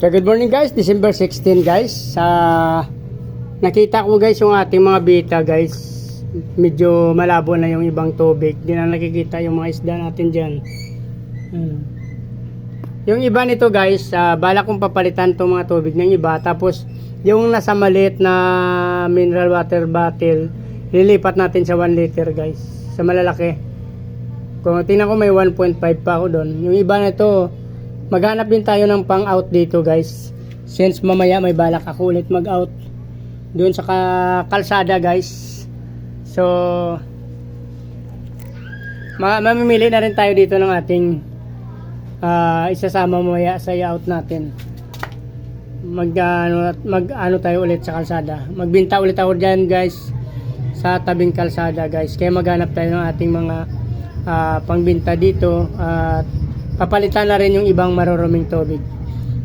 So good morning guys, December 16 guys. Nakita ko guys yung ating mga beta guys. Medyo malabo na yung ibang tubig. Di na nakikita yung mga isda natin dyan. Yung iba nito guys, bala kong papalitan itong mga tubig ng iba. Tapos yung nasa maliit na mineral water bottle, lilipat natin sa 1 liter guys. Sa malalaki. Kung tingnan ko may 1.5 pa ako doon. Yung iba nito, maghanap din tayo ng pang out dito guys, since mamaya may balak ako ulit mag out doon sa kalsada guys. So mamimili na rin tayo dito ng ating isasama mamaya sa out natin. Mag ano tayo ulit sa kalsada, magbinta ulit ako dyan guys sa tabing kalsada guys, kaya maghanap tayo ng ating mga pangbinta dito at papalitan na rin yung ibang maruruming tubig.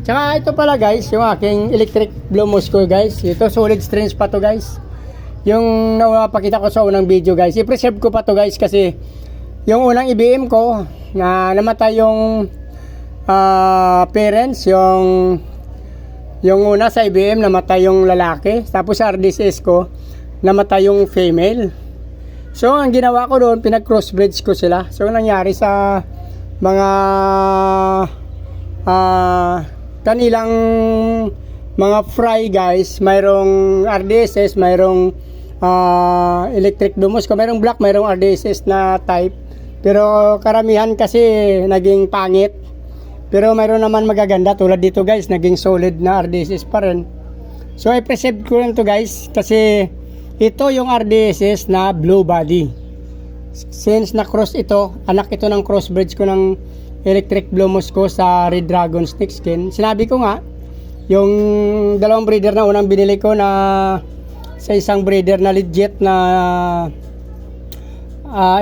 Tsaka ito pala guys, yung aking electric Blue Moscow guys. Ito solid strange pa to guys. Yung napakita ko sa unang video guys, i-preserve ko pa to guys kasi yung unang IBM ko na namatay yung parents, yung una sa IBM namatay yung lalaki, tapos sa RDSS ko namatay yung female. So ang ginawa ko doon, pinag crossbreeds ko sila. So nangyari sa mga kanilang mga fry guys, mayroong RDSS, mayroong electric Blue Moscow, mayroong black, mayroong RDSS na type, pero karamihan kasi naging pangit, pero mayroon naman magaganda tulad dito guys, naging solid na RDSS pa rin. So i-preserve ko lang to guys kasi ito yung RDSS na blue body. Since na-cross ito, anak ito ng crossbreeds ko ng electric Blue Moscow sa Red Dragon Snake Skin. Sinabi ko nga, yung dalawang breeder na unang binili ko na sa isang breeder na legit na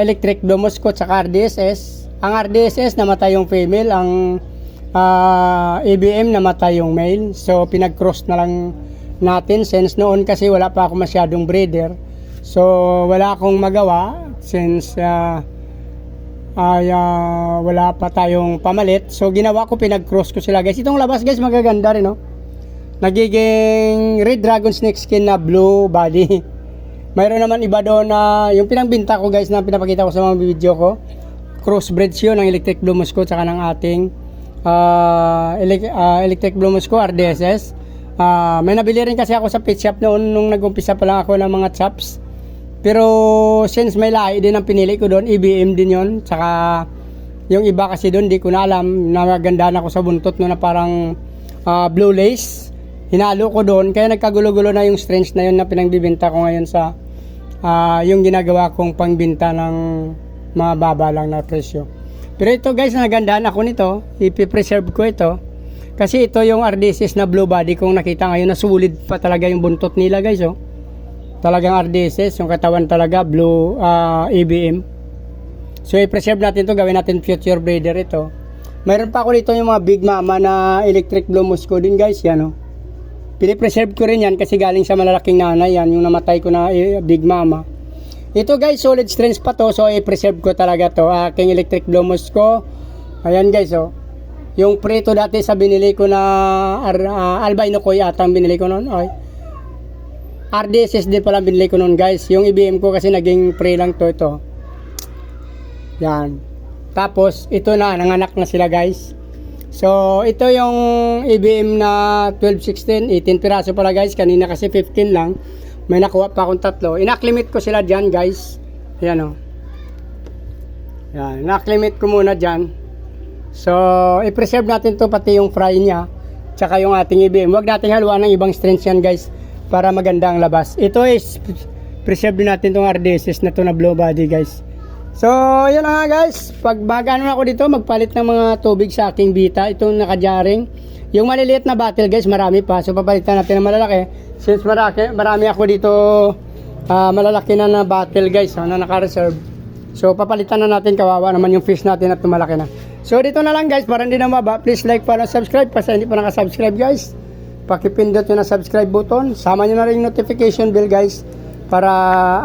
electric Blue Moscow at RDSS. Ang RDSS namatay yung female, ang ABM namatay yung male. So pinag-cross na lang natin since noon kasi wala pa ako masyadong breeder. So wala akong magawa since wala pa tayong pamalit. So ginawa ko, pinag-cross ko sila guys. Itong labas guys magaganda rin, no? Nagiging Red Dragon Snake Skin na blue body. Mayroon naman iba doon na yung pinangbinta ko guys na pinapakita ko sa mga video ko. Crossbreeds yun ng electric Blue Moscow tsaka ng ating electric Blue Moscow RDSS. May nabili rin kasi ako sa pet shop noon nung nag-umpisa pa lang ako ng mga chops. Pero since may lahi din ang pinili ko doon, IBM din yon. Tsaka yung iba kasi doon di ko na alam, nagagandaan ako sa buntot no, na parang blue lace. Hinalo ko doon, kaya nagkagulo-gulo na yung strange na yun na pinangbibenta ko ngayon sa yung ginagawa kong pangbinta ng mga baba lang na presyo. Pero ito guys, nagandaan ako nito, ipipreserve ko ito. Kasi ito yung RDSS na blue body kong nakita ngayon na sulit pa talaga yung buntot nila guys, oh. Talagang RDSS, yung katawan talaga blue ABM. So i-preserve natin to, gawin natin future breeder ito. Mayroon pa ako dito yung mga Big Mama na electric Blue Moscow din guys, yan, oh. Pinipreserve ko rin yan kasi galing sa malalaking nanay yan, yung namatay ko na Big Mama. Ito guys, solid strange pa to, so i-preserve ko talaga to, aking electric Blue Moscow. Ayan guys, oh. Yung preto dati sa binili ko na albino ko yata ang binili ko noon, okay. RDSS din pala binili ko noon guys. Yung IBM ko kasi naging pre lang to, ito. Yan. Tapos ito na, nanganak na sila guys. So ito yung IBM na 12, 16, 18 piraso pala guys. Kanina kasi 15 lang. May nakuha pa akong 3. Inacclimate ko sila dyan guys. Yan, o. Yan. Inacclimate ko muna dyan. So i-preserve natin to, pati yung fry niya tsaka yung ating IBM. Huwag natin haluan ng ibang strains yan guys para maganda ang labas. Ito is preserve din natin itong RDSS na to na blue body guys. So yun na nga guys, pag magano na ako dito, magpalit ng mga tubig sa aking bita. Itong nakajaring, yung maliliit na bottle guys, marami pa, so papalitan natin ng malalaki. Since marami ako dito malalaki na bottle guys, na naka-reserve. So papalitan na natin, kawawa naman yung fish natin at tumalaki na. So dito na lang guys, para hindi na maba, please like, follow, subscribe. Kasi hindi pa nakasubscribe guys, pakipindot nyo na subscribe button. Sama nyo na rin notification bell guys para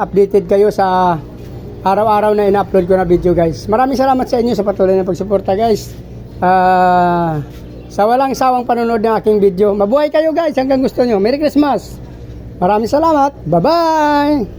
updated kayo sa araw-araw na ina-upload ko na video guys. Maraming salamat sa inyo sa patuloy na pagsuporta guys. sa walang sawang panonood ng aking video. Mabuhay kayo guys hanggang gusto nyo. Merry Christmas! Maraming salamat. Bye-bye!